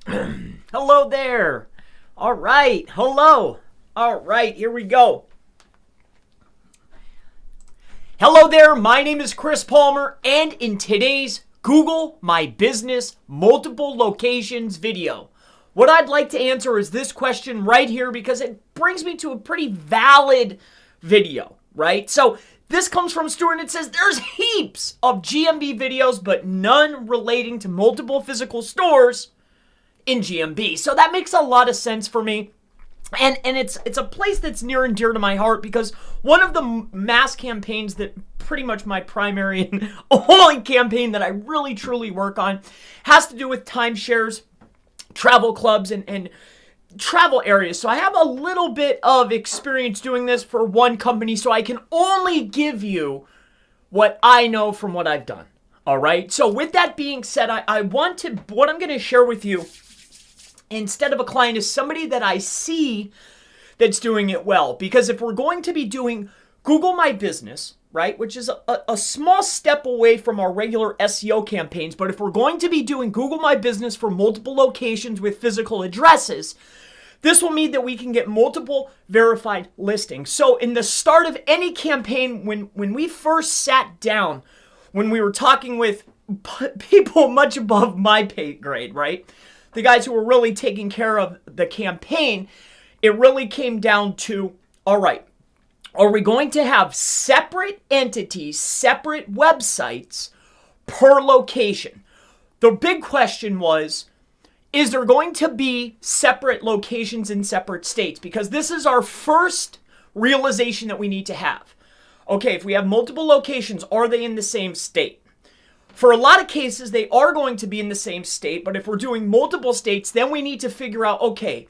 Hello there. All right. Hello. All right. Here we go. Hello there. My name is Chris Palmer, and in today's Google My Business Multiple Locations video, what I'd like to answer is this question right here because it brings me to a pretty valid video, right? So this comes from Stuart and it says there's heaps of GMB videos, but none relating to multiple physical stores in GMB. So that makes a lot of sense for me. And it's a place that's near and dear to my heart because one of the mass campaigns that pretty much my primary and only campaign that I really truly work on has to do with timeshares, travel clubs, and travel areas. So I have a little bit of experience doing this for one company, so I can only give you what I know from what I've done. All right. So with that being said, what I'm going to share with you instead of a client is somebody that I see that's doing it well. Because if we're going to be doing Google My Business, right, which is a small step away from our regular SEO campaigns, but if we're going to be doing Google My Business for multiple locations with physical addresses, this will mean that we can get multiple verified listings. So in the start of any campaign, when we first sat down, when we were talking with people much above my pay grade, right, the guys who were really taking care of the campaign, it really came down to, all right, are we going to have separate entities, separate websites per location? The big question was, is there going to be separate locations in separate states? Because this is our first realization that we need to have. Okay, if we have multiple locations, are they in the same state? For a lot of cases, they are going to be in the same state, but if we're doing multiple states, then we need to figure out, okay,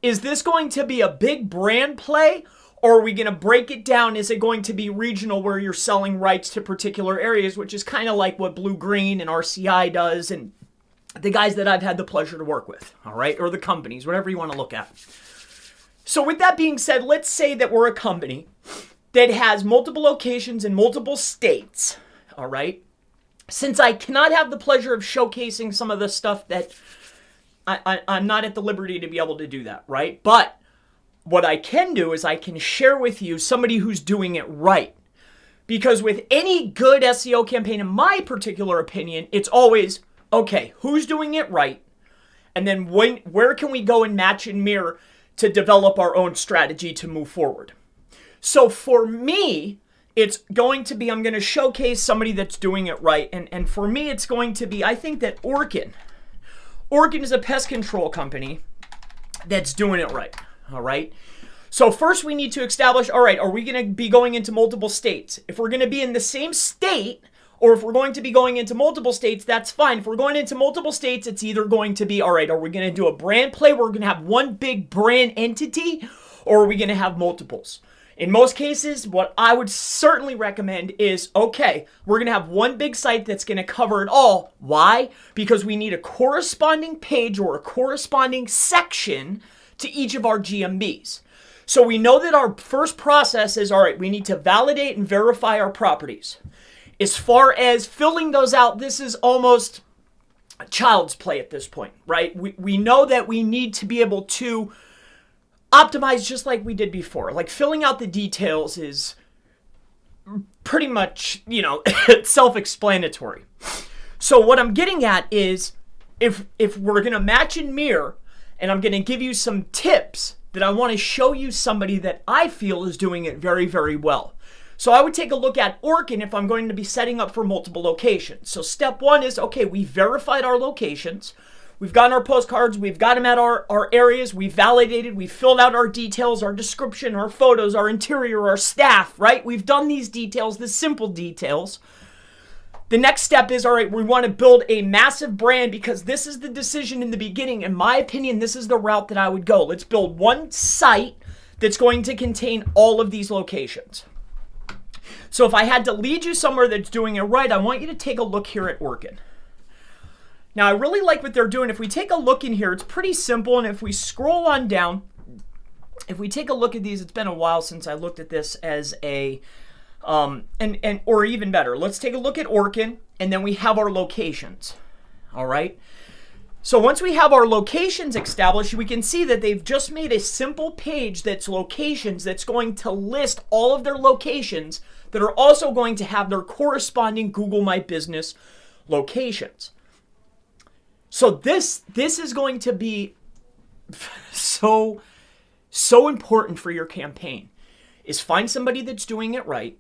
is this going to be a big brand play, or are we going to break it down? Is it going to be regional where you're selling rights to particular areas, which is kind of like what Blue Green and RCI does and the guys that I've had the pleasure to work with, all right, or the companies, whatever you want to look at. So with that being said, let's say that we're a company that has multiple locations in multiple states, all right? Since I cannot have the pleasure of showcasing some of the stuff that I'm not at the liberty to be able to do that, right? But what I can do is I can share with you somebody who's doing it right. Because with any good SEO campaign, in my particular opinion, it's always, okay, who's doing it right? And then where can we go and match and mirror to develop our own strategy to move forward? So for me, it's going to be, I'm going to showcase somebody that's doing it right. And for me, it's going to be, I think that Orkin is a pest control company that's doing it right. All right. So first we need to establish, all right, are we going to be going into multiple states? If we're going to be in the same state, or if we're going to be going into multiple states, that's fine. If we're going into multiple states, it's either going to be, all right, are we going to do a brand play where we're going to have one big brand entity, or are we going to have multiples? In most cases, what I would certainly recommend is, okay, we're going to have one big site that's going to cover it all. Why? Because we need a corresponding page or a corresponding section to each of our GMBs. So we know that our first process is, all right, we need to validate and verify our properties. As far as filling those out, this is almost child's play at this point, right? We know that we need to be able to optimize just like we did before. Like filling out the details is pretty much, self-explanatory. So what I'm getting at is if we're going to match and mirror, and I'm going to give you some tips that I want to show you somebody that I feel is doing it very, very well. So I would take a look at Orkin if I'm going to be setting up for multiple locations. So step one is, okay, we verified our locations. We've gotten our postcards. We've got them at our areas. We've validated. We've filled out our details, our description, our photos, our interior, our staff, right? We've done these details, the simple details. The next step is, all right, we want to build a massive brand because this is the decision in the beginning. In my opinion, this is the route that I would go. Let's build one site that's going to contain all of these locations. So if I had to lead you somewhere that's doing it right, I want you to take a look here at Orkin. Now, I really like what they're doing. If we take a look in here, it's pretty simple. And if we scroll on down, if we take a look at these, it's been a while since I looked at this as a, or even better, let's take a look at Orkin, and then we have our locations. All right. So once we have our locations established, we can see that they've just made a simple page that's locations that's going to list all of their locations that are also going to have their corresponding Google My Business locations. So this is going to be so important for your campaign, is find somebody that's doing it right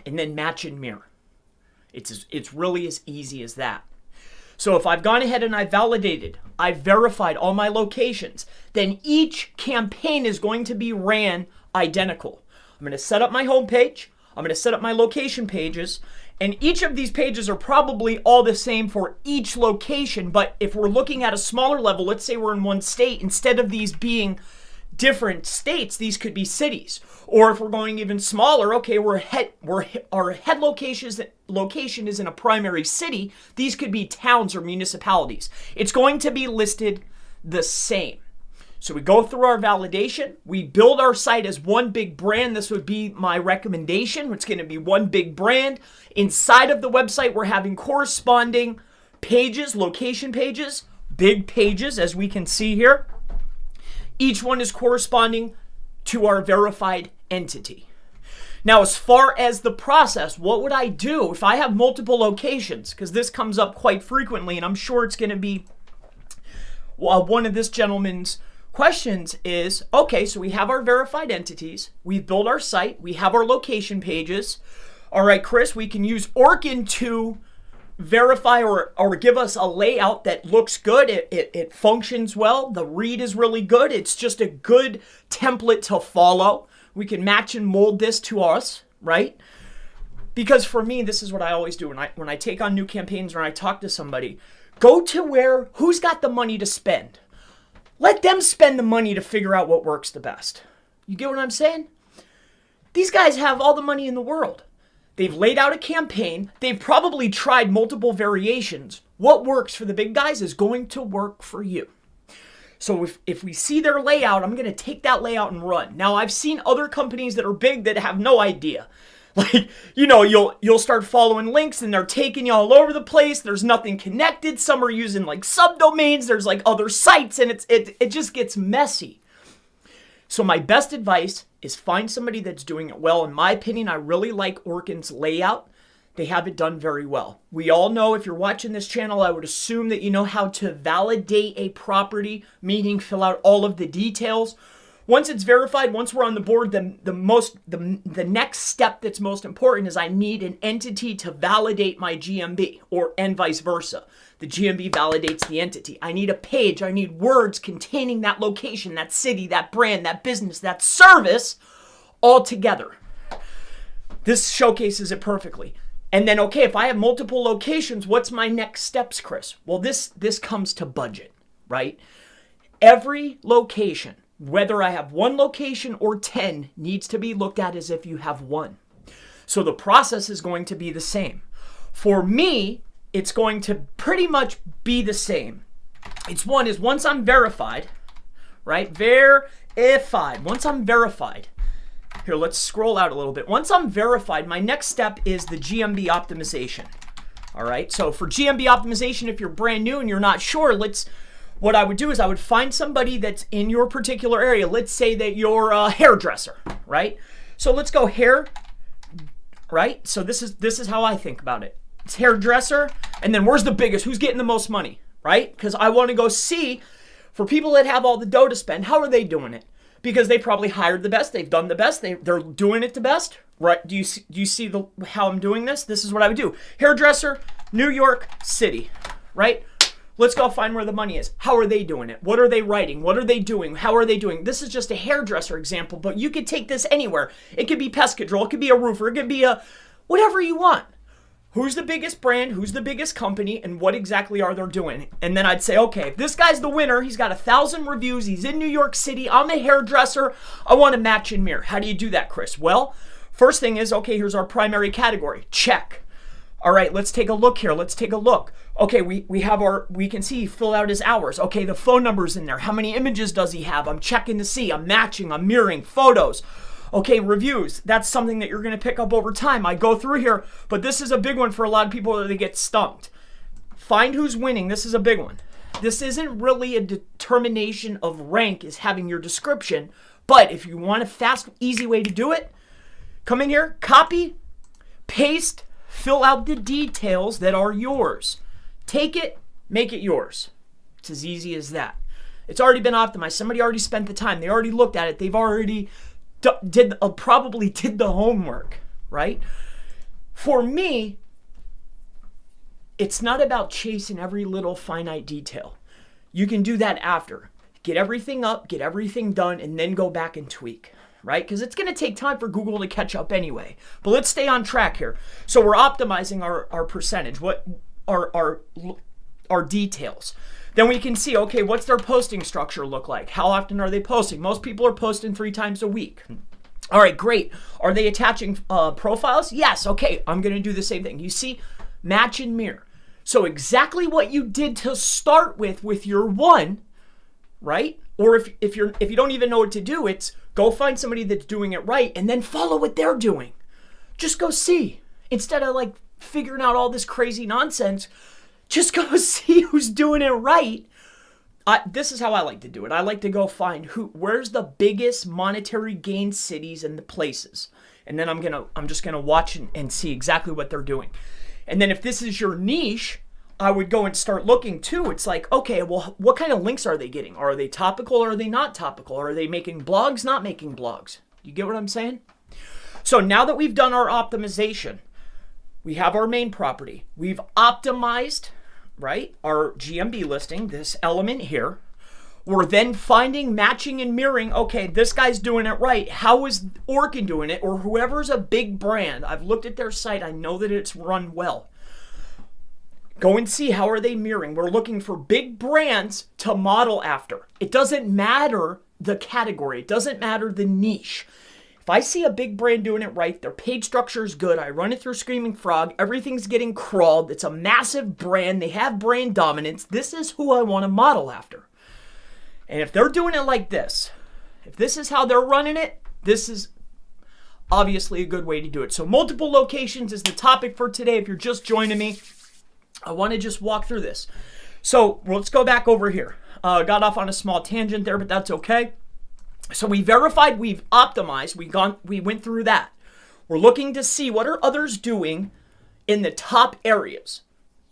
and then match and mirror. It's really as easy as that. So if I've gone ahead and I've validated, I've verified all my locations, then each campaign is going to be ran identical. I'm going to set up my home page. I'm going to set up my location pages. And each of these pages are probably all the same for each location. But if we're looking at a smaller level, let's say we're in one state, instead of these being different states, these could be cities. Or if we're going even smaller, okay, our head location is in a primary city. These could be towns or municipalities. It's going to be listed the same. So we go through our validation. We build our site as one big brand. This would be my recommendation. It's going to be one big brand. Inside of the website, we're having corresponding pages, location pages, big pages, as we can see here. Each one is corresponding to our verified entity. Now, as far as the process, what would I do if I have multiple locations? Because this comes up quite frequently, and I'm sure it's going to be one of this gentleman's questions is, okay, so we have our verified entities, we've built our site, we have our location pages. All right, Chris, we can use Orkin to verify or give us a layout that looks good. It functions well. The read is really good. It's just a good template to follow. We can match and mold this to us, right? Because for me, this is what I always do when I take on new campaigns or when I talk to somebody. Go to who's got the money to spend. Let them spend the money to figure out what works the best. You get what I'm saying? These guys have all the money in the world. They've laid out a campaign. They've probably tried multiple variations. What works for the big guys is going to work for you. So if we see their layout, I'm going to take that layout and run. Now, I've seen other companies that are big that have no idea. Like, you'll start following links and they're taking you all over the place. There's nothing connected. Some are using like subdomains. There's like other sites and it just gets messy. So my best advice is find somebody that's doing it well. In my opinion, I really like Orkin's layout. They have it done very well. We all know, if you're watching this channel, I would assume that you know how to validate a property, meaning fill out all of the details. Once it's verified, once we're on the board, the next step that's most important is I need an entity to validate my GMB, and vice versa. The GMB validates the entity. I need a page. I need words containing that location, that city, that brand, that business, that service all together. This showcases it perfectly. And then, okay, if I have multiple locations, what's my next steps, Chris? Well, this comes to budget, right? Every location, whether I have one location or 10, needs to be looked at as if you have one. So the process is going to be the same. For me, it's going to pretty much be the same. Once I'm verified, right? Verified. Once I'm verified. Here, let's scroll out a little bit. Once I'm verified, my next step is the GMB optimization. All right. So for GMB optimization, if you're brand new and you're not sure, what I would do is I would find somebody that's in your particular area. Let's say that you're a hairdresser, right? So let's go hair, right? So this is how I think about it. It's hairdresser, and then where's the biggest? Who's getting the most money, right? Because I want to go see, for people that have all the dough to spend, how are they doing it? Because they probably hired the best, they've done the best, they're doing it the best, right? Do you see how I'm doing this? This is what I would do. Hairdresser, New York City, right? Let's go find where the money is. How are they doing it? What are they writing? What are they doing? How are they doing? This is just a hairdresser example, but you could take this anywhere. It could be pest control, it could be a roofer, it could be whatever you want. Who's the biggest brand? Who's the biggest company? And what exactly are they doing? And then I'd say, okay, if this guy's the winner, he's got 1,000 reviews, he's in New York City, I'm a hairdresser, I want to match and mirror. How do you do that, Chris? Well, first thing is, okay, here's our primary category. Check. All right, let's take a look here. Let's take a look. Okay, we can see he filled out his hours. Okay, the phone number's in there. How many images does he have? I'm checking to see. I'm matching. I'm mirroring photos. Okay, reviews. That's something that you're going to pick up over time. I go through here, but this is a big one for a lot of people that they get stumped. Find who's winning. This is a big one. This isn't really a determination of rank is having your description, but if you want a fast, easy way to do it, come in here, copy, paste, fill out the details that are yours. Take it, make it yours. It's as easy as that. It's already been optimized. Somebody already spent the time. They already looked at it. They've already probably did the homework, right? For me, it's not about chasing every little finite detail. You can do that after. Get everything up, get everything done, and then go back and tweak, right? Because it's going to take time for Google to catch up anyway. But let's stay on track here. So we're optimizing our percentage, what our details. Then we can see, okay, what's their posting structure look like? How often are they posting? Most people are posting 3 times a week. All right, great. Are they attaching profiles? Yes. Okay, I'm going to do the same thing. You see, match and mirror. So exactly what you did to start with your one, right? Or if you don't even know what to do, it's go find somebody that's doing it right and then follow what they're doing. Just go see. Instead of like figuring out all this crazy nonsense, just go see who's doing it right. This is how I like to do it. I like to go find where's the biggest monetary gain cities and the places. And then I'm just gonna watch and see exactly what they're doing. And then if this is your niche, I would go and start looking too. It's like, okay, well, what kind of links are they getting? Are they topical or are they not topical? Are they making blogs, not making blogs? You get what I'm saying? So now that we've done our optimization, we have our main property. We've optimized, right, our GMB listing, this element here. We're then finding, matching, and mirroring, okay, this guy's doing it right. How is Orkin doing it? Or whoever's a big brand. I've looked at their site. I know that it's run well. Go and see how are they mirroring. We're looking for big brands to model after. It doesn't matter the category. It doesn't matter the niche. If I see a big brand doing it right, their page structure is good, I run it through Screaming Frog, everything's getting crawled, it's a massive brand, they have brand dominance, this is who I want to model after. And if they're doing it like this, if this is how they're running it, this is obviously a good way to do it. So multiple locations is the topic for today. If you're just joining me, I want to just walk through this. So let's go back over here. Got off on a small tangent there, but that's okay. So we verified, we've optimized, we went through that. We're looking to see what are others doing in the top areas,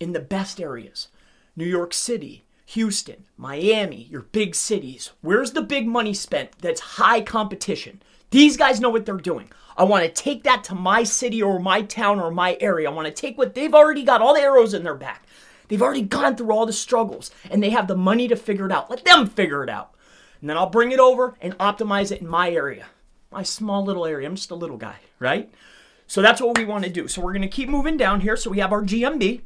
in the best areas. New York City, Houston, Miami, your big cities. Where's the big money spent that's high competition? These guys know what they're doing. I want to take that to my city or my town or my area. I want to take what they've already got, all the arrows in their back. They've already gone through all the struggles and they have the money to figure it out. Let them figure it out. And then I'll bring it over and optimize it in my area. My small little area. I'm just a little guy, right? So that's what we want to do. So we're going to keep moving down here. So we have our GMB,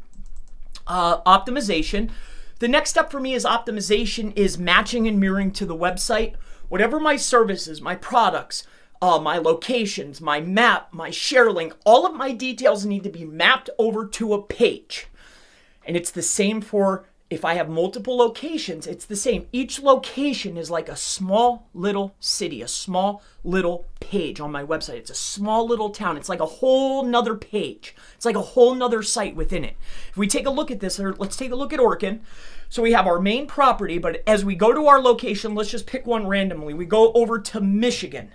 optimization. The next step for me is optimization is matching and mirroring to the website. Whatever my services, my products, my locations, my map, my share link, all of my details need to be mapped over to a page. And it's the same for if I have multiple locations, it's the same. Each location is like a small little city, a small little page on my website. It's a small little town. It's like a whole nother page. It's like a whole nother site within it. If we take a look at this, let's take a look at Orkin. So we have our main property, but as we go to our location, let's just pick one randomly. We go over to Michigan.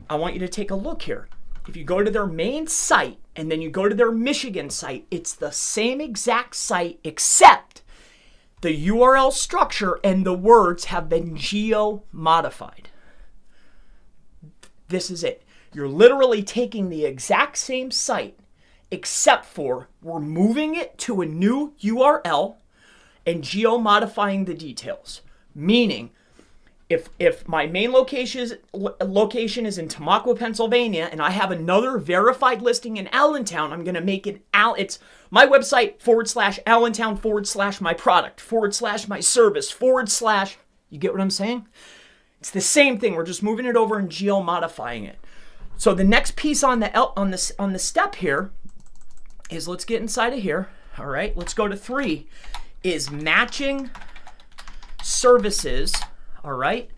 I want you to take a look here. If you go to their main site and then you go to their Michigan site, it's the same exact site except the URL structure and the words have been geo-modified. This is it. You're literally taking the exact same site except for we're moving it to a new URL and geo-modifying the details. Meaning, if my main location is in Tamaqua, Pennsylvania, and I have another verified listing in Allentown, I'm going to make it it's my website /Allentown /my product /my service you get what I'm saying? It's the same thing. We're just moving it over and geo-modifying it. So the next piece on the step here is let's get inside of here. All right, let's go to 3 is matching services. All right,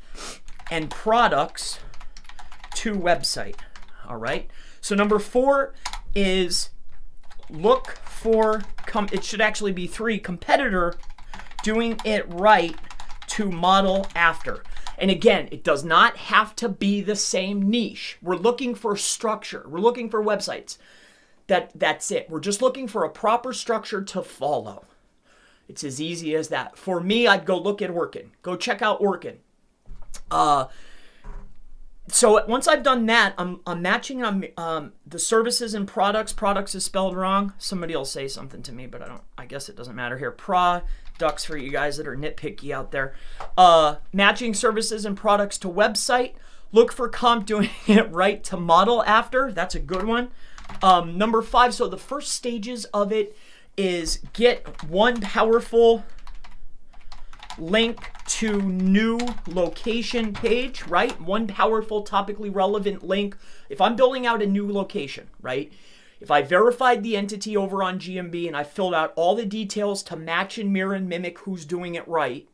and products to website. All right, so number 4 is look for, it should actually be 3, competitor doing it right to model after. And again, it does not have to be the same niche. We're looking for structure. We're looking for websites. That's it. We're just looking for a proper structure to follow. It's as easy as that. For me, I'd go look at Orkin. Go check out Orkin. So once I've done that, I'm matching the services and products. Products is spelled wrong. Somebody will say something to me, but I guess it doesn't matter here. Products for you guys that are nitpicky out there. Matching services and products to website. Look for comp doing it right to model after. That's a good one. Number 5, so the first stages of it is get one powerful link to new location page, right? One powerful topically relevant link. If I'm building out a new location, right? If I verified the entity over on GMB and I filled out all the details to match and mirror and mimic who's doing it right?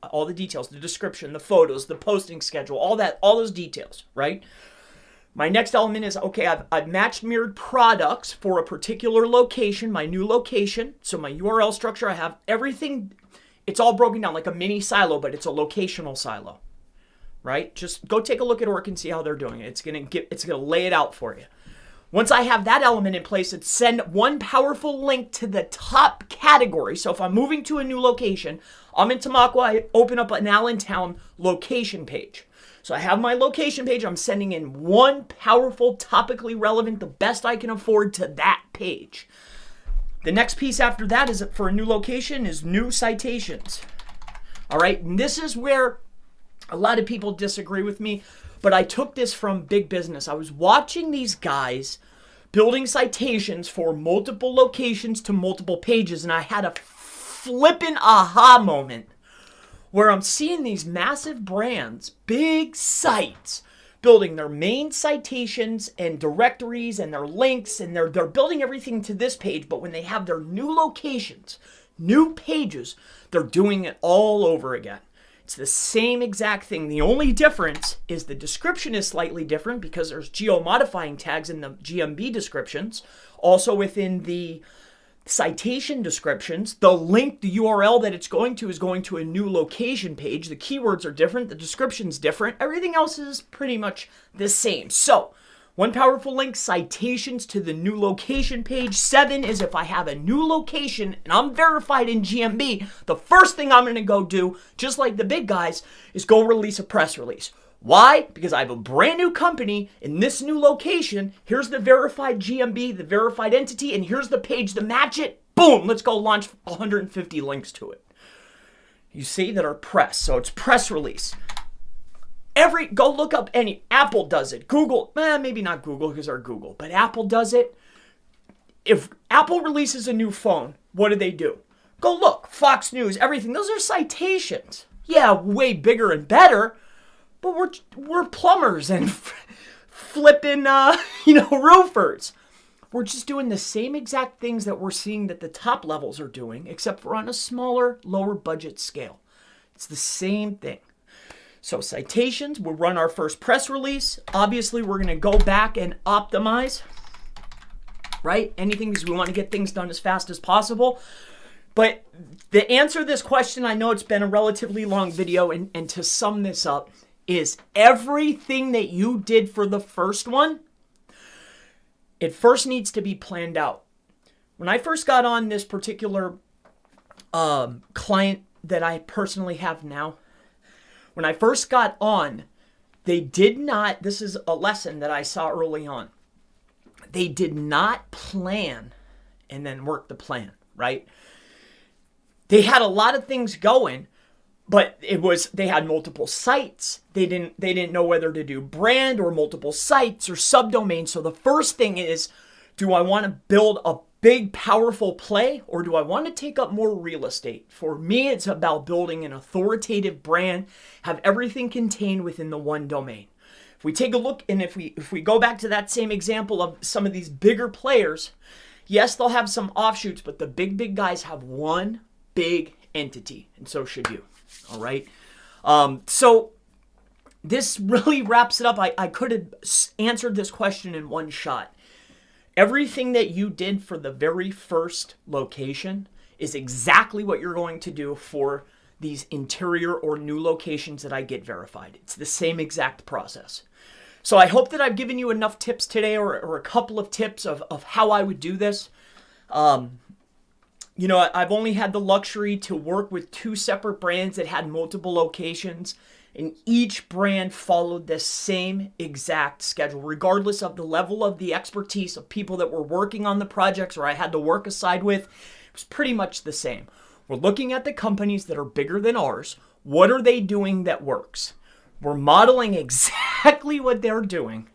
All the details, the description, the photos, the posting schedule, all those details, right? My next element is, okay, I've matched mirrored products for a particular location, my new location. So my URL structure, I have everything. It's all broken down like a mini silo, but it's a locational silo, right? Just go take a look at Orc and see how they're doing it. It's gonna lay it out for you. Once I have that element in place, it's send one powerful link to the top category. So if I'm moving to a new location, I'm in Tamaqua, I open up an Allentown location page. So I have my location page, I'm sending in one powerful, topically relevant, the best I can afford to that page. The next piece after that is for a new location is new citations. All right, and this is where a lot of people disagree with me, but I took this from big business. I was watching these guys building citations for multiple locations to multiple pages, and I had a flippin' aha moment where I'm seeing these massive brands, big sites, building their main citations and directories and their links, and they're building everything to this page, but when they have their new locations, new pages, they're doing it all over again. It's the same exact thing. The only difference is the description is slightly different because there's geo-modifying tags in the GMB descriptions. Also within the citation descriptions, the link, the URL that it's going to is going to a new location page. The keywords are different, the description's different. Everything else is pretty much the same. So, one powerful link, citations to the new location page. 7 is if I have a new location and I'm verified in GMB, the first thing I'm going to go do, just like the big guys, is go release a press release. Why? Because I have a brand new company in this new location. Here's the verified GMB, the verified entity, and here's the page to match it. Boom, let's go launch 150 links to it. You see that are press, so it's press release. Go look up any, Apple does it, Google, maybe not Google because they're Google, but Apple does it. If Apple releases a new phone, what do? Go look, Fox News, everything, those are citations. Yeah, way bigger and better, but we're plumbers and flipping, roofers. We're just doing the same exact things that we're seeing that the top levels are doing, except for on a smaller, lower budget scale. It's the same thing. So citations, we'll run our first press release. Obviously, we're going to go back and optimize, right? Anything because we want to get things done as fast as possible. But the answer to this question, I know it's been a relatively long video, and to sum this up, is everything that you did for the first one, it first needs to be planned out. When I first got on this particular client that I personally have now, when I first got on, they did not, this is a lesson that I saw early on, they did not plan and then work the plan, right? They had a lot of things going, but they had multiple sites. They didn't know whether to do brand or multiple sites or subdomains. So the first thing is, do I want to build a big, powerful play, or do I want to take up more real estate? For me, it's about building an authoritative brand, have everything contained within the one domain. If we take a look, and if we go back to that same example of some of these bigger players, yes, they'll have some offshoots, but the big guys have one big entity, and so should you. All right. So this really wraps it up. I could have answered this question in one shot. Everything that you did for the very first location is exactly what you're going to do for these interior or new locations that I get verified. It's the same exact process. So I hope that I've given you enough tips today, or a couple of tips of how I would do this. You know, I've only had the luxury to work with 2 separate brands that had multiple locations, and each brand followed the same exact schedule, regardless of the level of the expertise of people that were working on the projects or I had to work aside with. It was pretty much the same. We're looking at the companies that are bigger than ours. What are they doing that works? We're modeling exactly what they're doing.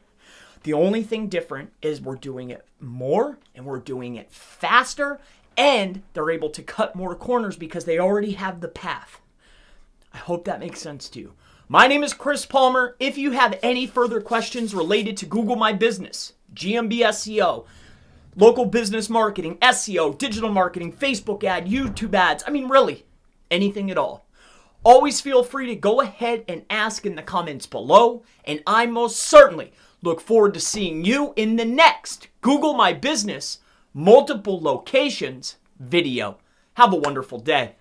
The only thing different is we're doing it more and we're doing it faster, and they're able to cut more corners because they already have the path. I hope that makes sense to you. My name is Chris Palmer. If you have any further questions related to Google My Business, GMB SEO, local business marketing, SEO, digital marketing, Facebook ad, YouTube ads, I mean really, anything at all, always feel free to go ahead and ask in the comments below, and I most certainly look forward to seeing you in the next Google My Business multiple locations video. Have a wonderful day.